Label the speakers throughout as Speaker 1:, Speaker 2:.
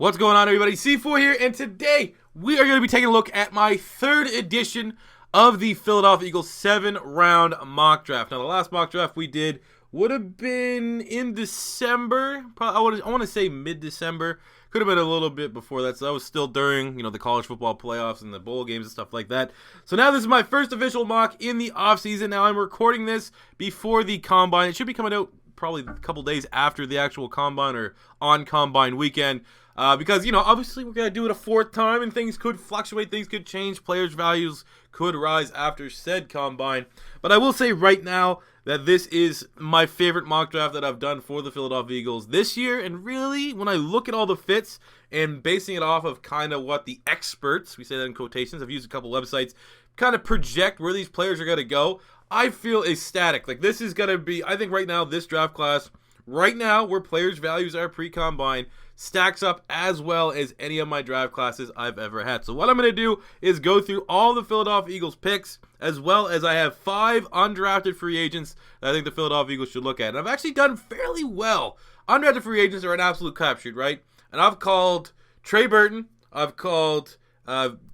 Speaker 1: What's going on, everybody? C4 here, and today we are going to be taking a look at my third edition of the Philadelphia Eagles 7-round mock draft. Now, the last mock draft we did would have been in December. Probably, I want to say mid-December. Could have been a little bit before that, so that was still during, the college football playoffs and the bowl games and stuff like that. So now this is my first official mock in the offseason. Now I'm recording this before the Combine. It should be coming out probably a couple days after the actual Combine or on Combine weekend. Because, obviously we're going to do it a fourth time and things could fluctuate, things could change, players' values could rise after said Combine. But I will say right now that this is my favorite mock draft that I've done for the Philadelphia Eagles this year. And really, when I look at all the fits and basing it off of kind of what the experts, we say that in quotations, I've used a couple websites, kind of project where these players are going to go, I feel ecstatic. Like, this is going to be, I think right now, this draft class, right now, where players' values are pre-Combine, stacks up as well as any of my draft classes I've ever had. So what I'm going to do is go through all the Philadelphia Eagles picks, as well as I have 5 undrafted free agents that I think the Philadelphia Eagles should look at. And I've actually done fairly well. Undrafted free agents are an absolute crapshoot, right? And I've called Trey Burton, I've called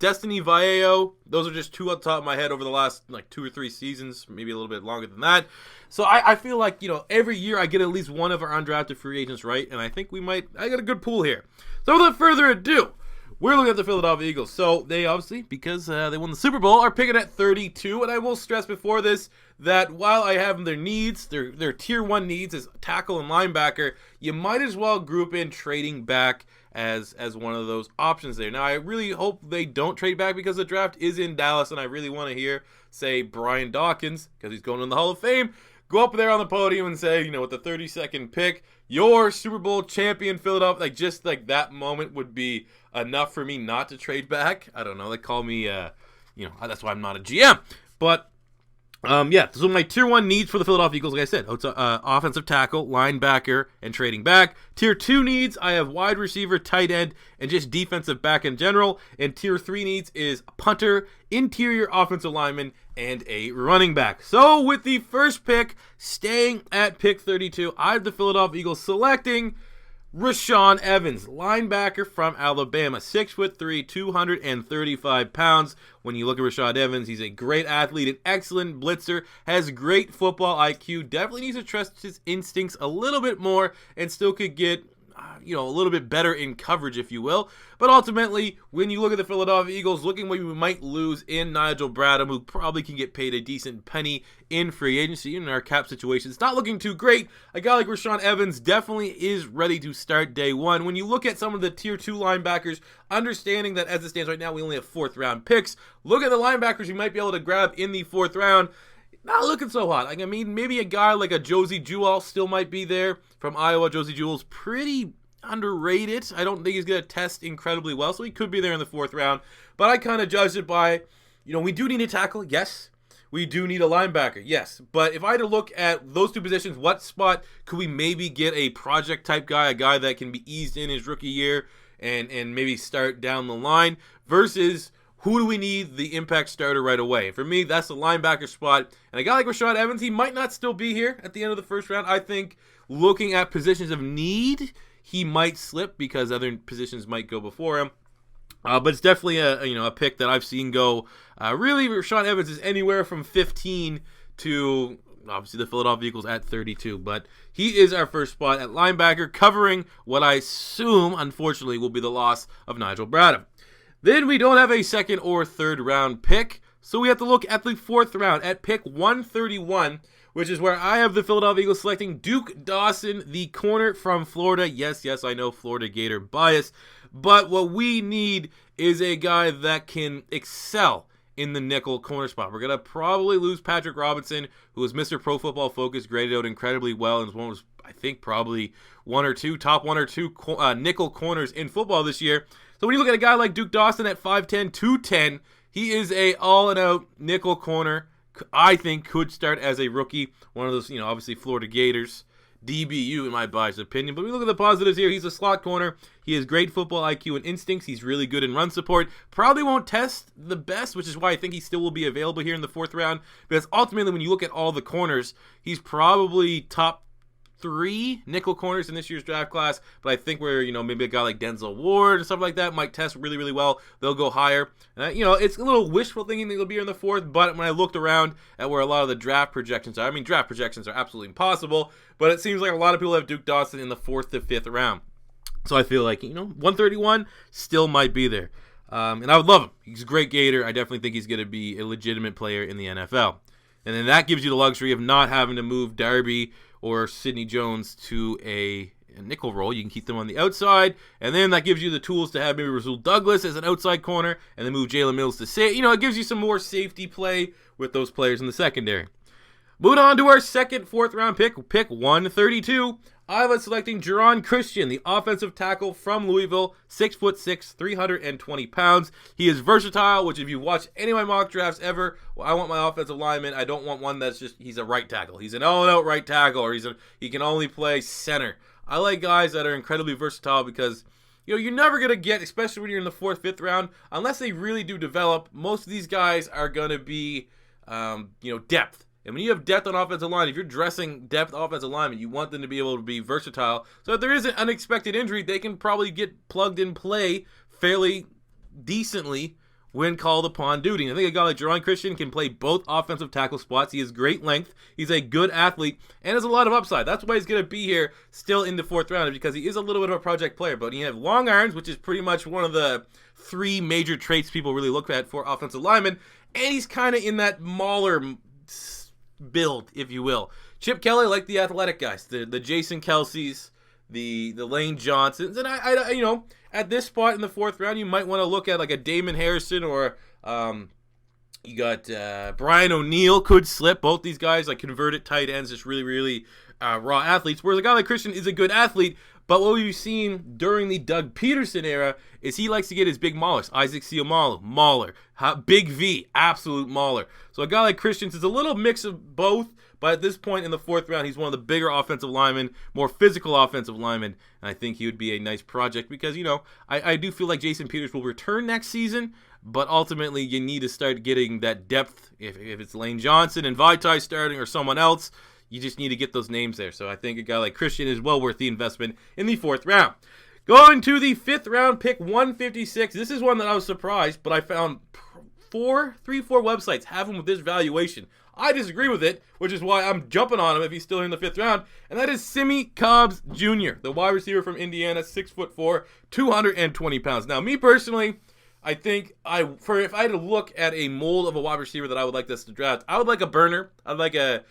Speaker 1: Destiny Vallejo. Those are just 2 on top of my head over the last 2 or 3 seasons, maybe a little bit longer than that. So I feel like, every year I get at least one of our undrafted free agents right, and I think I got a good pool here. So without further ado, we're looking at the Philadelphia Eagles. So they obviously, because they won the Super Bowl, are picking at 32, and I will stress before this that while I have their needs, their tier 1 needs as tackle and linebacker, you might as well group in trading back as one of those options there. Now, I really hope they don't trade back because the draft is in Dallas, and I really want to hear, say, Brian Dawkins, because he's going in the Hall of Fame, go up there on the podium and say, with the 32nd pick, your Super Bowl champion Philadelphia, just like that moment would be enough for me not to trade back. I don't know. They call me, that's why I'm not a GM. But, so my tier 1 needs for the Philadelphia Eagles, like I said, it's offensive tackle, linebacker, and trading back. Tier 2 needs, I have wide receiver, tight end, and just defensive back in general. And tier 3 needs is punter, interior offensive lineman, and a running back. So with the first pick, staying at pick 32, I have the Philadelphia Eagles selecting Rashaan Evans, linebacker from Alabama, 6'3", 235 pounds. When you look at Rashaan Evans, he's a great athlete, an excellent blitzer, has great football IQ, definitely needs to trust his instincts a little bit more, and still could get a little bit better in coverage, if you will. But ultimately, when you look at the Philadelphia Eagles, looking what we might lose in Nigel Bradham, who probably can get paid a decent penny in free agency in our cap situation, it's not looking too great. A guy like Rashaan Evans definitely is ready to start day one. When you look at some of the tier 2 linebackers, understanding that as it stands right now, we only have 4th round picks, look at the linebackers you might be able to grab in the 4th round. Not looking so hot. Maybe a guy like a Josie Jewell still might be there from Iowa. Josie Jewell's pretty underrated. I don't think he's going to test incredibly well, so he could be there in the 4th round. But I kind of judged it by, we do need a tackle, yes. We do need a linebacker, yes. But if I had to look at those 2 positions, what spot could we maybe get a project-type guy, a guy that can be eased in his rookie year and maybe start down the line, versus who do we need the impact starter right away? For me, that's the linebacker spot. And a guy like Rashaan Evans, he might not still be here at the end of the 1st round. I think looking at positions of need, he might slip because other positions might go before him. But it's definitely a pick that I've seen go. Really, Rashaan Evans is anywhere from 15 to obviously the Philadelphia Eagles at 32. But he is our first spot at linebacker, covering what I assume, unfortunately, will be the loss of Nigel Bradham. Then we don't have a 2nd or 3rd round pick, so we have to look at the 4th round at pick 131, which is where I have the Philadelphia Eagles selecting Duke Dawson, the corner from Florida. Yes, I know Florida Gator bias, but what we need is a guy that can excel in the nickel corner spot. We're going to probably lose Patrick Robinson, who was Mr. Pro Football Focus, graded out incredibly well, and was, I think, probably top 1 or 2 nickel corners in football this year. So when you look at a guy like Duke Dawson at 5'10", 210, he is a all-and-out nickel corner. I think could start as a rookie. One of those, obviously Florida Gators, DBU in my biased opinion. But we look at the positives here. He's a slot corner. He has great football IQ and instincts. He's really good in run support. Probably won't test the best, which is why I think he still will be available here in the 4th round. Because ultimately, when you look at all the corners, he's probably top 3 nickel corners in this year's draft class, but I think where, maybe a guy like Denzel Ward and stuff like that might test really, really well. They'll go higher. And, it's a little wishful thinking that they'll be in the 4th, but when I looked around at where a lot of the draft projections are, draft projections are absolutely impossible, but it seems like a lot of people have Duke Dawson in the 4th to 5th round. So I feel like, 131 still might be there. And I would love him. He's a great Gator. I definitely think he's going to be a legitimate player in the NFL. And then that gives you the luxury of not having to move Darby or Sidney Jones to a nickel role. You can keep them on the outside, and then that gives you the tools to have maybe Rasul Douglas as an outside corner, and then move Jalen Mills to say, it gives you some more safety play with those players in the secondary. Moving on to our second 4th round pick 132. I was selecting Geron Christian, the offensive tackle from Louisville, 6'6", 320 pounds. He is versatile, which if you watch any of my mock drafts ever, I want my offensive lineman. I don't want one that's just, he's a right tackle. He's an all-out right tackle, or he can only play center. I like guys that are incredibly versatile because, you're never going to get, especially when you're in the 4th, 5th round, unless they really do develop, most of these guys are going to be, depth. And when you have depth on offensive line, if you're dressing depth offensive linemen, you want them to be able to be versatile. So if there is an unexpected injury, they can probably get plugged in play fairly decently when called upon duty. And I think a guy like Geron Christian can play both offensive tackle spots. He has great length. He's a good athlete and has a lot of upside. That's why he's going to be here still in the 4th round, because he is a little bit of a project player. But he has long arms, which is pretty much one of the 3 major traits people really look at for offensive linemen. And he's kind of in that Mauler build, if you will. Chip Kelly, like the athletic guys, the Jason Kelce's, the Lane Johnsons, and I at this spot in the 4th round, you might want to look at like a Damon Harrison, or you got Brian O'Neill could slip. Both these guys like converted tight ends, just really, really raw athletes. Whereas a guy like Christian is a good athlete, but what we've seen during the Doug Peterson era is he likes to get his big maulers. Isaac Seumalo, mauler. Big V, absolute mauler. So a guy like Christian is a little mix of both, but at this point in the 4th round, he's one of the bigger offensive linemen, more physical offensive linemen, and I think he would be a nice project because, I do feel like Jason Peters will return next season, but ultimately you need to start getting that depth. If it's Lane Johnson and Vitae starting or someone else, you just need to get those names there. So I think a guy like Christian is well worth the investment in the 4th round. Going to the 5th round pick, 156. This is one that I was surprised, but I found 4 websites have him with this valuation. I disagree with it, which is why I'm jumping on him if he's still in the 5th round, and that is Simmie Cobbs Jr., the wide receiver from Indiana, 6'4", 220 pounds. Now, me personally, I think if I had to look at a mold of a wide receiver that I would like this to draft, I would like a burner. I'd like a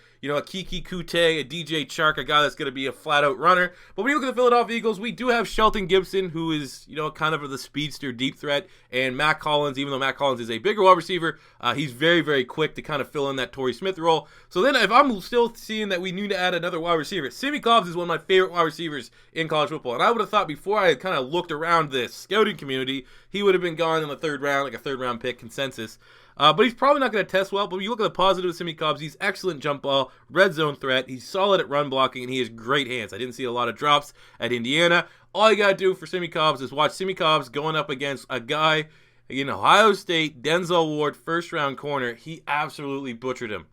Speaker 1: Kiki Kute, a DJ Chark, a guy that's going to be a flat-out runner. But when you look at the Philadelphia Eagles, we do have Shelton Gibson, who is, kind of the speedster deep threat, and Mack Hollins, even though Mack Hollins is a bigger wide receiver, he's very, very quick to kind of fill in that Torrey Smith role. So then if I'm still seeing that we need to add another wide receiver, Simmie Cobbs is one of my favorite wide receivers in college football. And I would have thought before I had kind of looked around this scouting community, he would have been gone in the 3rd round, like a 3rd round pick consensus. But he's probably not going to test well. But when you look at the positive of Simmie Cobbs, he's excellent jump ball, red zone threat. He's solid at run blocking, and he has great hands. I didn't see a lot of drops at Indiana. All you got to do for Simmie Cobbs is watch Simmie Cobbs going up against a guy in Ohio State, Denzel Ward, 1st round corner. He absolutely butchered him.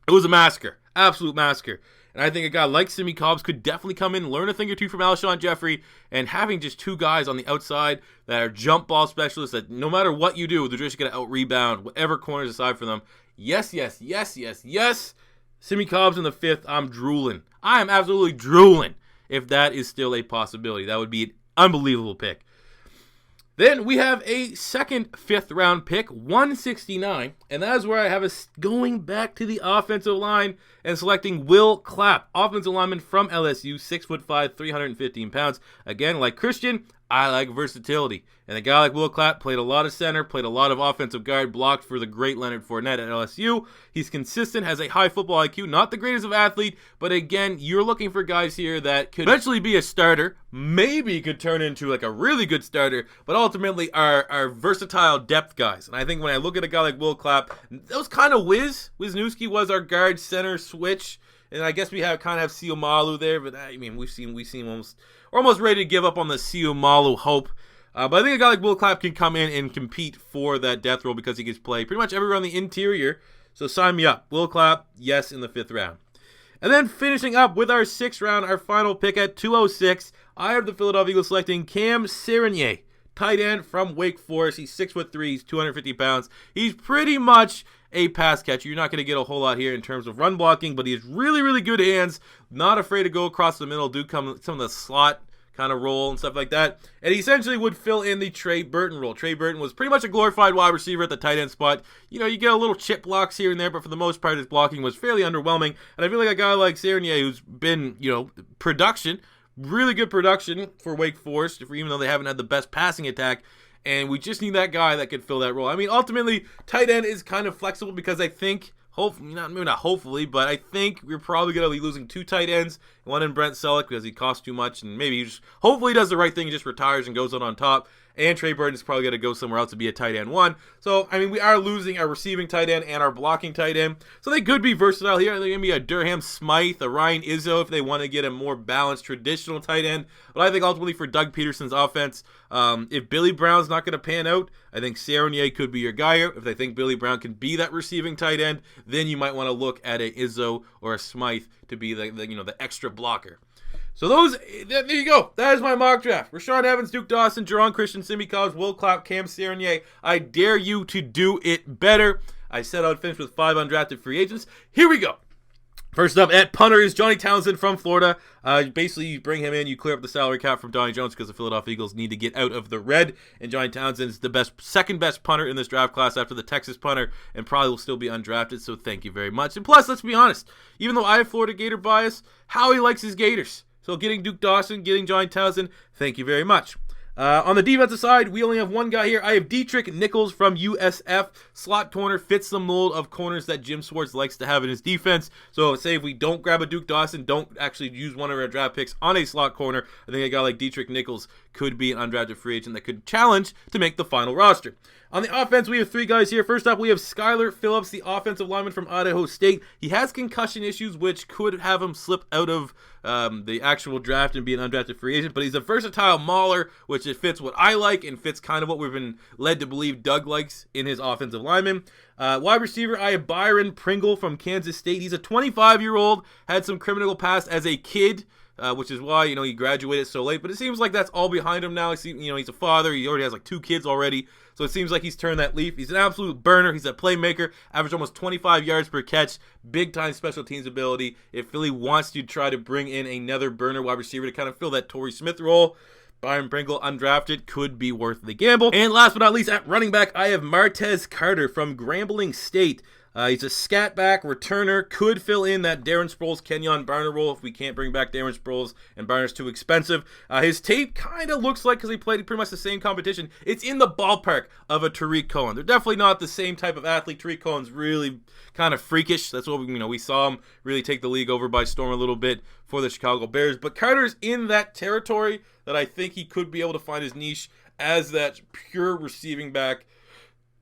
Speaker 1: It was a massacre, absolute massacre. And I think a guy like Simmie Cobbs could definitely come in, learn a thing or two from Alshon Jeffrey, and having just 2 guys on the outside that are jump ball specialists that no matter what you do, they're just going to out-rebound whatever corners aside for them. Yes. Simmie Cobbs in the 5th, I'm drooling. I am absolutely drooling if that is still a possibility. That would be an unbelievable pick. Then we have a second 5th round pick, 169, and that is where I have us going back to the offensive line and selecting Will Clapp, offensive lineman from LSU, 6'5", 315 pounds. Again, like Christian, I like versatility. And a guy like Will Clapp played a lot of center, played a lot of offensive guard, blocked for the great Leonard Fournette at LSU. He's consistent, has a high football IQ, not the greatest of athlete, but again, you're looking for guys here that could eventually be a starter, maybe could turn into like a really good starter, but ultimately are versatile depth guys. And I think when I look at a guy like Will Clapp, that was kind of Wisniewski was our guard center switch. And I guess we kind of have Seumalo there, but I mean, we've seen almost ready to give up on the Seumalo hope. But I think a guy like Will Clapp can come in and compete for that death role because he gets play pretty much everywhere on the interior. So sign me up. Will Clapp, yes, in the 5th round. And then finishing up with our 6th round, our final pick at 206, I have the Philadelphia Eagles selecting Cam Serenier, tight end from Wake Forest. He's 6'3", he's 250 pounds. He's pretty much a pass catcher. You're not going to get a whole lot here in terms of run blocking, but he has really, really good hands. Not afraid to go across the middle, do some of the slot kind of role and stuff like that. And he essentially would fill in the Trey Burton role. Trey Burton was pretty much a glorified wide receiver at the tight end spot. You know, you get a little chip blocks here and there, but for the most part, his blocking was fairly underwhelming. And I feel like a guy like Serenier, who's been, you know, production, really good production for Wake Forest, even though they haven't had the best passing attack. And we just need that guy that could fill that role. I mean, ultimately, tight end is kind of flexible because I think, maybe not hopefully, but I think we're probably going to be losing 2 tight ends. One in Brent Selleck because he costs too much, and maybe he just hopefully does the right thing and just retires and goes out on top. And Trey Burton's probably going to go somewhere else to be a tight end 1. So, I mean, we are losing our receiving tight end and our blocking tight end. So they could be versatile here. They're going to be a Durham Smythe, a Ryan Izzo if they want to get a more balanced traditional tight end. But I think ultimately for Doug Peterson's offense, if Billy Brown's not going to pan out, I think Serenier could be your guy here. If they think Billy Brown can be that receiving tight end, then you might want to look at a Izzo or a Smythe to be the extra blocker. So there you go. That is my mock draft. Rashawn Evans, Duke Dawson, Jerron Christian, Simi Collins, Will Clapp, Cam Serenier. I dare you to do it better. I said I would finish with 5 undrafted free agents. Here we go. First up at punter is Johnny Townsend from Florida. Basically, you bring him in, you clear up the salary cap from Donnie Jones because the Philadelphia Eagles need to get out of the red. And Johnny Townsend is the second best punter in this draft class after the Texas punter, and probably will still be undrafted. So thank you very much. And plus, let's be honest, even though I have Florida Gator bias, Howie likes his Gators. So getting Duke Dawson, getting Johnny Townsend, thank you very much. On the defensive side, we only have one guy here. I have Dietrich Nichols from USF. Slot corner, fits the mold of corners that Jim Schwartz likes to have in his defense. So say if we don't grab a Duke Dawson, don't actually use one of our draft picks on a slot corner, I think a guy like Dietrich Nichols could be an undrafted free agent that could challenge to make the final roster. On the offense, we have 3 guys here. First up, we have Skylar Phillips, the offensive lineman from Idaho State. He has concussion issues, which could have him slip out of the actual draft and be an undrafted free agent, but he's a versatile mauler, which it fits what I like and fits kind of what we've been led to believe Doug likes in his offensive lineman. Wide receiver, I have Byron Pringle from Kansas State. He's a 25-year-old, had some criminal past as a kid, which is why, he graduated so late. But it seems like that's all behind him now. He's a father. He already has like 2 kids already. So it seems like he's turned that leaf. He's an absolute burner. He's a playmaker. Averaged almost 25 yards per catch. Big-time special teams ability. If Philly wants to try to bring in another burner wide receiver to kind of fill that Torrey Smith role, Byron Pringle, undrafted, could be worth the gamble. And last but not least, at running back, I have Martez Carter from Grambling State. He's a scat back returner, could fill in that Darren Sproles, Kenyon Barner role if we can't bring back Darren Sproles and Barner's too expensive. His tape kind of looks like, because he played pretty much the same competition, it's in the ballpark of a Tariq Cohen. They're definitely not the same type of athlete. Tariq Cohen's really kind of freakish. That's what we saw him really take the league over by storm a little bit for the Chicago Bears. But Carter's in that territory that I think he could be able to find his niche as that pure receiving back,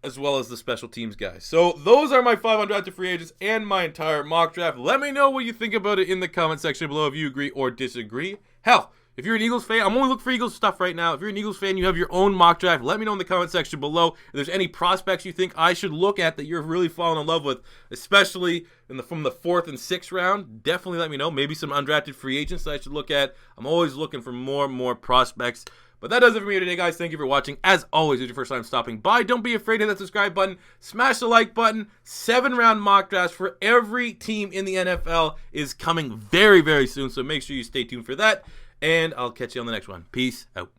Speaker 1: as well as the special teams guys. So those are my 5 undrafted free agents and my entire mock draft. Let me know what you think about it in the comment section below if you agree or disagree. Hell, if you're an Eagles fan, I'm only looking for Eagles stuff right now. If you're an Eagles fan, you have your own mock draft, let me know in the comment section below if there's any prospects you think I should look at that you're really falling in love with, especially from the 4th and 6th round. Definitely let me know. Maybe some undrafted free agents that I should look at. I'm always looking for more and more prospects. But that does it for me today, guys. Thank you for watching. As always, if it's your first time stopping by, don't be afraid to hit that subscribe button. Smash the like button. 7-round mock drafts for every team in the NFL is coming very, very soon. So make sure you stay tuned for that. And I'll catch you on the next one. Peace out.